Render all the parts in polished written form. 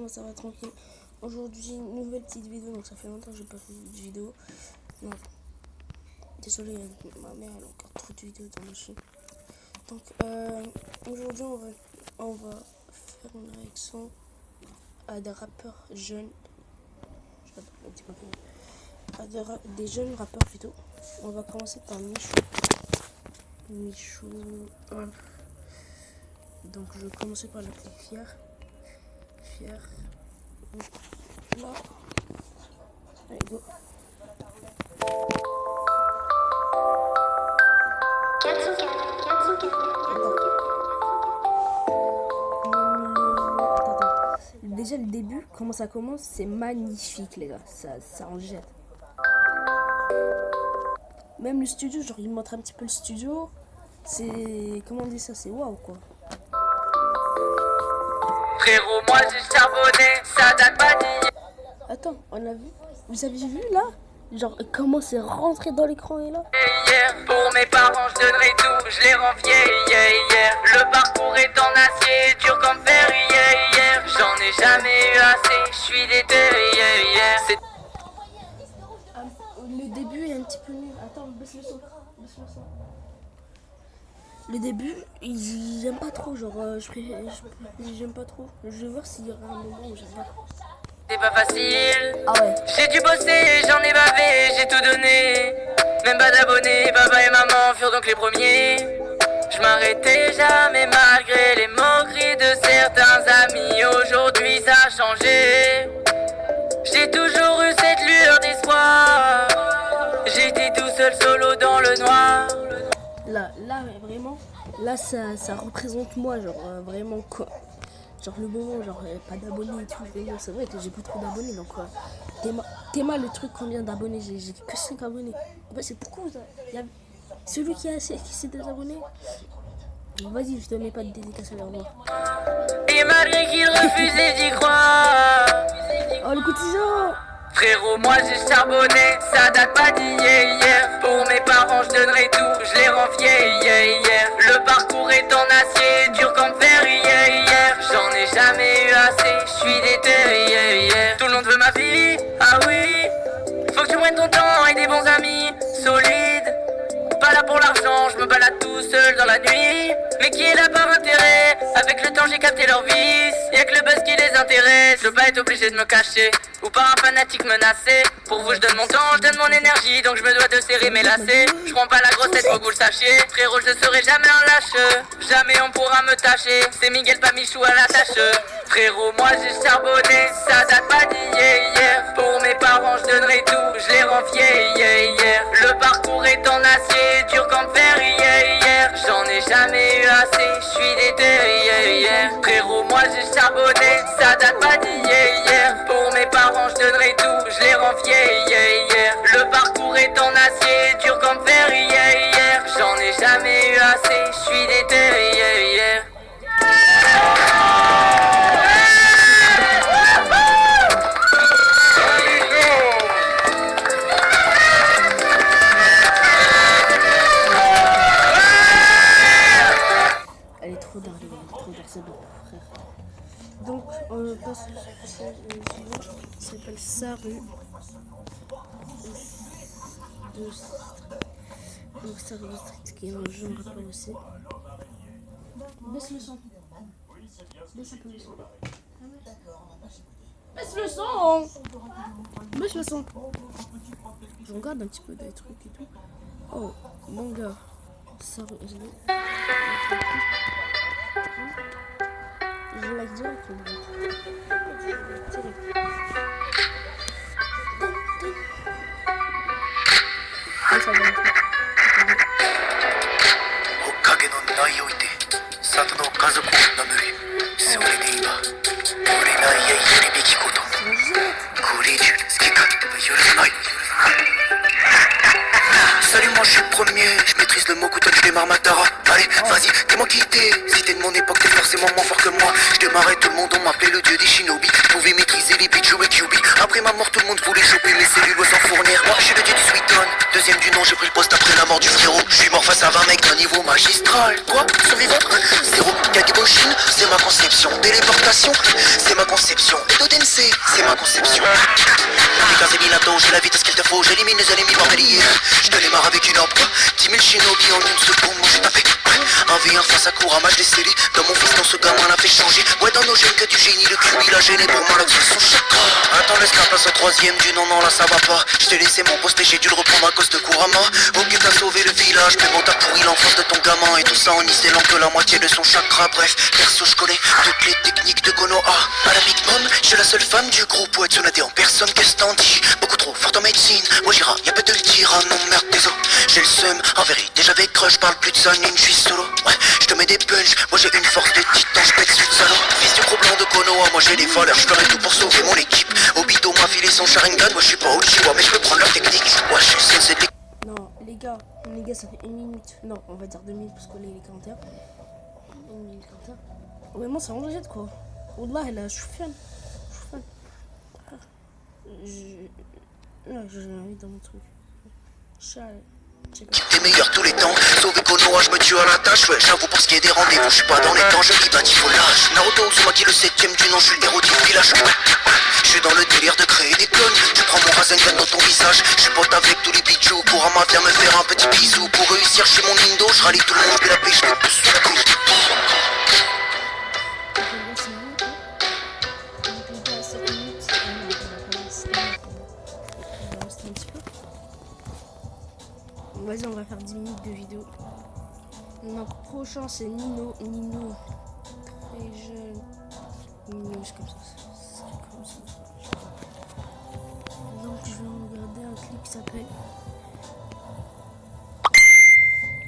moi ça va tranquille. Aujourd'hui, nouvelle petite vidéo, donc ça fait longtemps que j'ai pas fait de vidéo. Non, désolé, ma mère elle a encore trop de vidéos dans le chien. Donc aujourd'hui on va faire une réaction à des rappeurs jeunes. Je sais pas, des jeunes rappeurs plutôt. On va commencer par Michou 1. Donc je vais commencer par l'appeler Fier. Là. Allez, go. Déjà le début, comment ça commence, c'est magnifique les gars, ça en jette. Même le studio, genre il montre un petit peu le studio, c'est, comment on dit ça, c'est waouh quoi. Frérot, moi j'ai charbonné, ça date pas d'hier. Attends, on a vu, vous avez vu là, genre comment c'est rentré dans l'écran et là. Pour mes parents je donnerai tout, je les rends fiers. Le parcours est en acier, dur comme fer, j'en ai jamais eu assez, je suis déter, Le début est un petit peu nul. Attends, baisse le son. Le début, j'aime pas trop, genre, j'aime pas trop. Je vais voir s'il y aura un moment où j'aime pas. C'est pas facile. Ah ouais. J'ai dû bosser, j'en ai bavé, j'ai tout donné. Même pas d'abonnés, papa et maman furent donc les premiers. Je m'arrêtais jamais malgré les moqueries de certains amis. Aujourd'hui ça a changé. J'ai toujours eu cette lueur d'espoir. J'étais tout seul solo dans le noir. Là, vraiment, là, ça représente moi, genre, vraiment, quoi. Genre, le moment, genre, pas d'abonnés et tout, vraiment, c'est vrai que j'ai pas trop d'abonnés, donc, Théma, le truc, combien d'abonnés, j'ai que 5 abonnés. Bah, c'est beaucoup, ça. Y a celui qui s'est désabonné. Vas-y, je te mets pas de dédicace à leur moi. Et malgré qu'il refusait d'y croire. Oh, le cotisant. Frérot, moi j'ai charbonné, ça date pas d'hier. Pour mes parents je donnerai tout, je les rends fiers. Le parcours est en acier, dur comme fer, j'en ai jamais eu assez, je suis déter, Tout le monde veut ma vie, ah oui. Faut que tu prennes ton temps et des bons amis, solides. Pas là pour l'argent, je me balade tout seul dans la nuit. Mais qui est là par intérêt? Avec le temps j'ai capté leur vice. Y'a que le buzz qui les intéresse. Je veux pas être obligé de me cacher ou par un fanatique menacé. Pour vous je donne mon temps, je donne mon énergie. Donc je me dois de serrer mes lacets. Je prends pas la grossette, faut que vous le sachiez. Frérot, je serai jamais un lâche. Jamais on pourra me tâcher. C'est Miguel pas Michou à la tâche. Frérot, moi j'ai charbonné, ça date pas d'hier. Pour mes parents je donnerai tout, je les rends fiers. Le parcours est en acier, dur comme fer, j'en ai jamais eu assez, je suis déter, Frérot, moi j'ai charbonné, ça date pas d'hier. Pour mes parents je donnerai tout, je les rends fiers. Le parcours est en acier, dur comme fer, j'en ai jamais eu assez, je suis déter, Elle est trop d'art, c'est bon, frère. Donc, on passe au suivant, il s'appelle Saru. Donc, Saru de Street, qui est un jeune rappeur aussi. Baisse le son. Baisse un peu le son. Baisse le son. Baisse le son. Je regarde un petit peu des trucs et tout. Oh, mon gars. Saru, je like direct. Salut, moi je suis le premier, je maîtrise le mot couteau, je démarre ma tara. Allez, vas-y, t'es moi qui t'es. Si t'es de mon époque, t'es forcément moins fort que moi. Je démarrais tout le monde, on m'appelait le dieu des shinobi. Je pouvais maîtriser les beats, jouer QB. Après ma mort, tout le monde voulait choper les cellules sans fournir. Moi je suis le dieu du sweet on, de deuxième du nom, j'ai pris le poste après la mort du frérot. Je suis mort face à 20 mecs d'un niveau magistral. Quoi? Survivant? Zéro, Kageboshine, c'est ma conception. Téléportation, c'est ma conception. Edodense, c'est ma conception. Kamikaze Minato, j'ai la vitesse qu'il te faut, j'élimine les ennemis bordéliers. Je te démarre avec une arme, 10 000 shinobi en une seconde, moi j'ai tapé. 1v1 face à Kurama, je l'ai scellé. Dans mon fils, dans ce gamin l'a fait changer. Ouais, dans nos gènes que du génie, le QI l'a gêné pour moi, là, son chakra. Attends, laisse la place au troisième du non, non, là ça va pas. Je t'ai laissé mon poste et j'ai dû le reprendre à cause de Kurama. Ok, t'as sauvé le village, mais bon, t'as pourri l'enfance de ton gamin. Et tout ça en isolant que la moitié de son chakra. Bref, perso, je connais toutes les techniques de Konoha. À la Big Mom, je suis la seule femme du groupe. Ouais, Tsunade en personne, qu'est-ce t'en dis? Beaucoup trop forte en médecine. Ouais, j'irai, y'a pas de le dire. Ah non, merde, désolé. J'ai le seum, en vérité, j'avais crush, parle plus de ça, je suis solo. Ouais, je te mets des punch, moi j'ai une force de titan, je pète sur le salaud. Fils du gros blanc de Konoha, moi j'ai des valeurs, je ferai tout pour sauver mon équipe. Obito m'a filé son Sharingan, moi je suis pas Uchiwa, mais je peux prendre leur technique. Ouais, je suis censé de... Non, les gars, ça fait 1 minute. Non, on va dire 2 minutes parce que là il est 41. 1 minute 41. Vraiment, ça en jette quoi. Wallah, là, je suis fan. Non, j'ai envie dans mon truc. T'es meilleur tous les temps, sauver Konoha, je me tue à la tâche. Ouais, j'avoue pour ce qui est des rendez-vous, je suis pas dans les temps, je dis bah il faut lâche. Naruto, Uzumaki le 7ème du nom, je suis le héros du village. Je suis dans le délire de créer des clones. Tu prends mon Rasengan dans ton visage. Je suis pote avec tous les bijoux. Kurama vient me faire un petit bisou. Pour réussir chez mon Indo, je rallie tout le monde, puis la paix, je me pousse sous la couche. Vas-y, on va faire 10 minutes de vidéo. Notre prochain, c'est Nino. Très jeune. Nino, c'est comme ça. Donc, je vais regarder un clip qui s'appelle.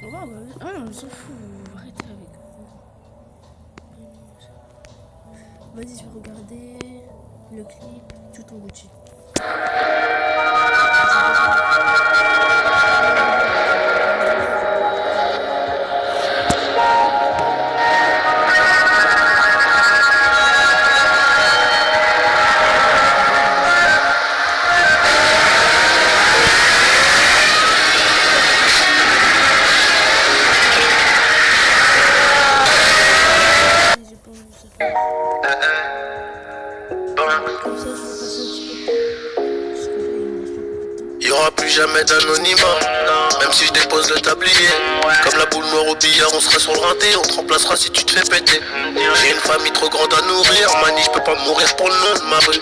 Oh, bah, ah non, on s'en fout. Arrêtez avec. Vas-y, je vais regarder le clip tout en Gucci. Y'aura plus jamais d'anonymat, même si je dépose le tablier. Comme la boule noire au billard, on sera sur le rinté, on te remplacera si tu te fais péter. J'ai une famille trop grande à nourrir, mani, je peux pas mourir pour le nom de ma rue.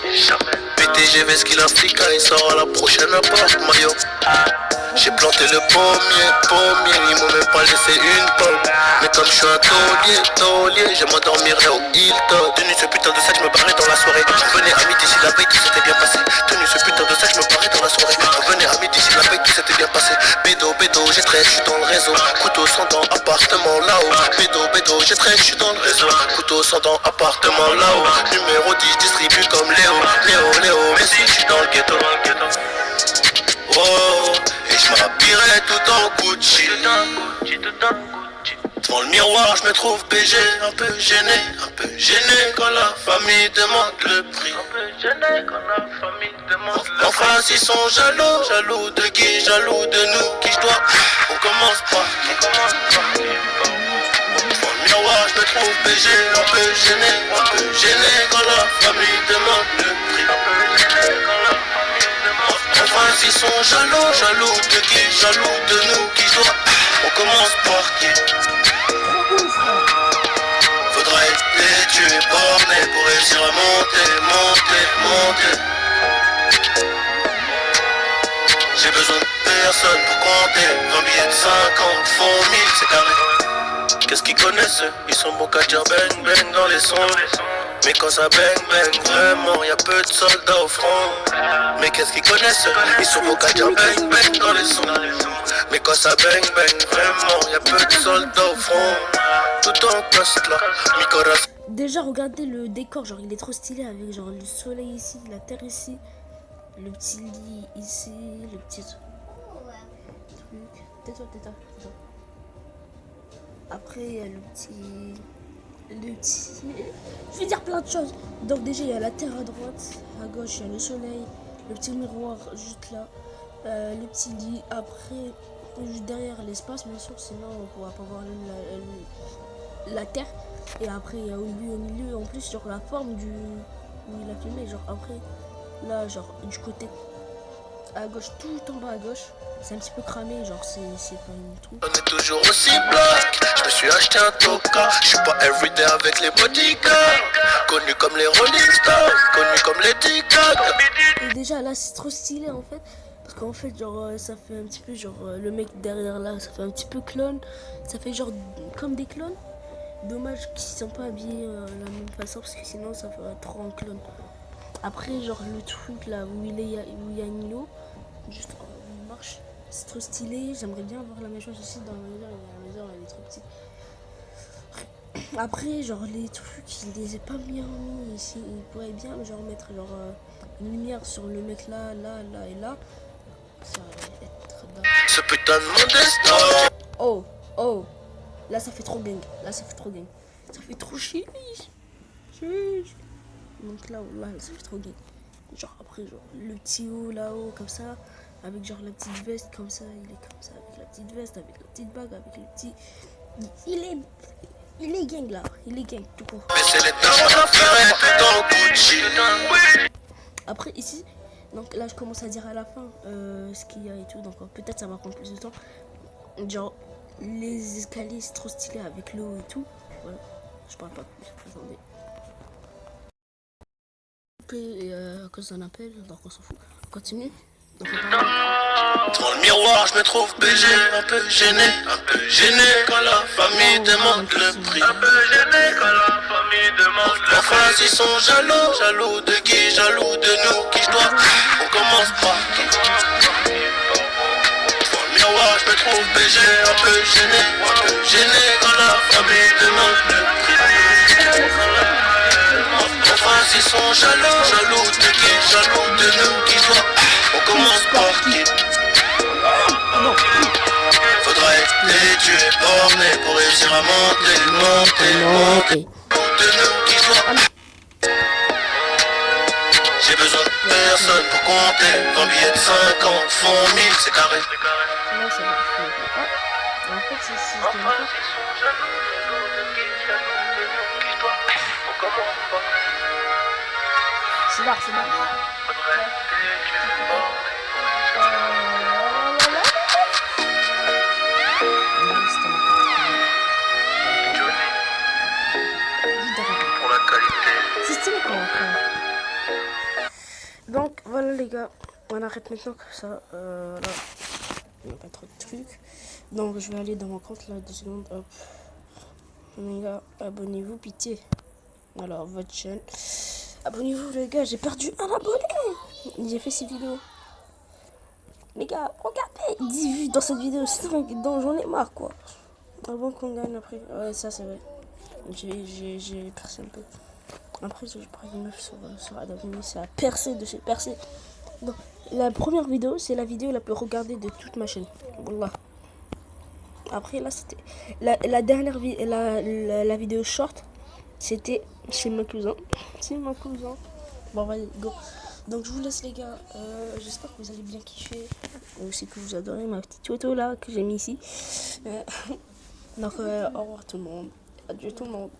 PTGV, ce qu'il Africa, il sort à la prochaine porte, maillot. J'ai planté le pommier, ils m'ont même pas laissé une pomme. Mais comme je suis un taulier, je m'endormirai au Hilton. Tenu ce putain de sac, je me barrais dans la soirée. Je revenais à midi si la veille tout s'était bien passé. Tenu ce putain de sac, je me barrais dans la soirée. Je revenais à midi si la veille tout s'était bien passé. Bédo, j'ai 13, je suis dans le réseau. Couteau sans dents, appartement là-haut. Bédo, j'ai 13, je suis dans le réseau. Couteau sans dents, appartement là-haut. Numéro 10, distribue comme Léo, mais si je suis dans le ghetto. Oh, et je m'habillerai tout en Gucci. Devant le miroir, je me trouve BG, un peu gêné quand la famille demande le prix. En face, ils sont jaloux de qui, jaloux de nous, qui je dois. On commence par qui. Devant le miroir, je me trouve BG, un peu gêné quand la famille demande le prix. Enfin, ils sont jaloux de qui, jaloux de nous, qui doit. On commence par qui? Faudrait les tuer bornés pour réussir à monter. J'ai besoin de personne pour compter. 20 billets de 50 font 1000, c'est carré. Qu'est-ce qu'ils connaissent? Ils sont bons qu'à dire bang bang dans les sons. Mais quand ça bang vraiment, y'a peu de soldats au front. Mais qu'est-ce qu'ils connaissent? Ils sont bons qu'à dire bang dans les sons. Mais quand ça bang vraiment, y'a peu de soldats au front. Tout en poste là, Nicolas. Déjà, regardez le décor, genre il est trop stylé avec genre le soleil ici, la terre ici, le petit lit ici, le petit truc. Tais-toi. Après, il y a le petit. Je vais dire plein de choses. Donc, déjà, il y a la terre à droite, à gauche, il y a le soleil, le petit miroir juste là. les petits lits. Après, juste derrière l'espace, bien sûr, sinon on pourra pas voir la terre. Et après, il y a au milieu, en plus, genre la forme du où il a filmé. Genre après, là, genre du côté à gauche, tout en bas à gauche, c'est un petit peu cramé. Genre, c'est pas une truc. On est toujours aussi bloc. Je me suis acheté un toka. Je suis pas everyday avec les bodyguards. Connu comme les Rolling Stones, connu comme les Ticats. Et déjà là, c'est trop stylé en fait. Parce qu'en fait, genre, ça fait un petit peu, genre, le mec derrière là, ça fait un petit peu clone. Ça fait genre comme des clones. Dommage qu'ils ne sont pas habillés de la même façon parce que sinon ça ferait trop un clone. Après, genre, le truc là où il y a Nilo, juste où il marche, c'est trop stylé. J'aimerais bien avoir la même chose aussi dans la maison. La maison elle est trop petite. Après, genre, les trucs, il les a pas bien mis ici. Il pourrait bien, genre, mettre genre, une lumière sur le mec là, là et là. Ça va être dingue. Ce putain de monde est stock. Oh, là ça fait trop gang. Là ça fait trop gang. Ça fait trop chiche. Donc là, ça fait trop gang. Genre après, genre, le petit haut là-haut, comme ça. Avec genre la petite veste, comme ça. Il est comme ça, avec la petite veste, avec la petite bague, avec le petit... Il est gang là. Il est gang, tout court. Mais c'est les darons d'affaires dans Gucci. Après ici, donc là je commence à dire à la fin ce qu'il y a et tout, donc peut-être ça va prendre plus de temps. Genre les escaliers c'est trop stylé avec l'eau et tout. Voilà, je parle pas plus. Attendez. Et à cause d'un appel, donc on s'en fout. On continue. Donc, Devant le miroir, je me trouve BG, un peu gêné quand la famille demande le prix. Un peu gêné quand la famille demande le prix. En face, ils sont jaloux de qui, jaloux de nous, qui je dois. On commence par qui. Devant le miroir, je me trouve BG, un peu gêné quand la famille demande le prix. En face, ils sont jaloux de qui, jaloux de nous, qui je dois. On commence par qui. Faudrait être tué, borné pour réussir à monter. De nous qui doit. J'ai besoin de personne pour compter. 20 billets de 50 font 1000, c'est carré. là c'est bon. En fait c'est là. Pour la qualité. C'est stylé quoi. Donc voilà les gars, on arrête maintenant que ça. Là, il n'y a pas trop de trucs. Donc je vais aller dans mon compte là, 2 secondes. Hop. Les gars, abonnez-vous, pitié. Alors votre chaîne. Abonnez-vous les gars, j'ai perdu un abonné. J'ai fait 6 vidéos. Les gars, regardez, 10 vues dans cette vidéo, 5, donc j'en ai marre quoi. Avant qu'on gagne après. Ouais, ça c'est vrai. J'ai percé un peu. Après, j'ai pris une meuf sur Adabini, ça a percé de chez percé. Donc, la première vidéo, c'est la vidéo la plus regardée de toute ma chaîne. Wallah. Après, là, c'était. La dernière la vidéo short, c'était chez mon cousin. C'est mon cousin. Bon, vas-y, go. Donc, je vous laisse, les gars. J'espère que vous allez bien kiffer. Aussi que vous adorez ma petite photo là que j'ai mis ici. Donc, au revoir tout le monde. Adieu tout le monde.